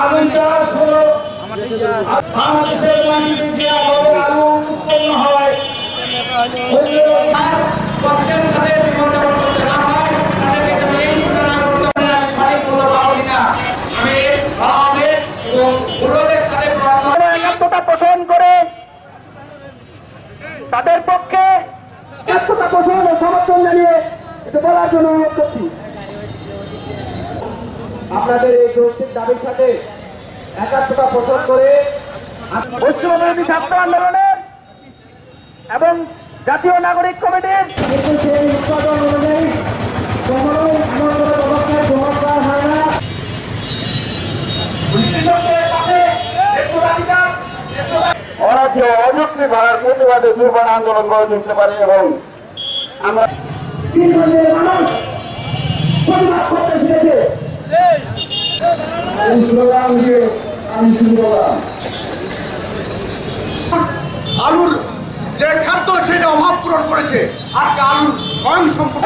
আলু চাষ হলো বাংলাদেশের মাটিতে আলু উৎপন্ন হয়। কষ্টের সাথে জীবনযাপন করতে না হয় তাদেরকে আমি এই ঘটনা করতে পারি আমি সঠিক বলতে পারবো কিনা। আমি ভারতের এবং পুরোদের সাথে একাত্মতা পোষণ করে তাদের পক্ষে একাত্মতা পোষণ ও সমর্থন জানিয়ে এটা বলার জন্য অনুরোধ করছি। আপনাদের এই যৌক্তিক দাবির সাথে একাত্মতা পোষণ করে পশ্চিমবঙ্গ ছাত্র আন্দোলনের এবং জাতীয় নাগরিক কমিটির উৎপাদন অনুযায়ী অরাজ্য অযুক্তি ভাড়ার প্রতিবাদে দুর্বল আন্দোলন গড়ে তুলতে পারি এবং আমরা মানুষ প্রতিবাদ করতে শিখেছে। এই স্লোগান দিয়ে আমি শুরু করলাম। আলুর যে খাদ্য সেটা অভাব পূরণ করেছে আজকে আলুর স্বয়ং সম্পূর্ণ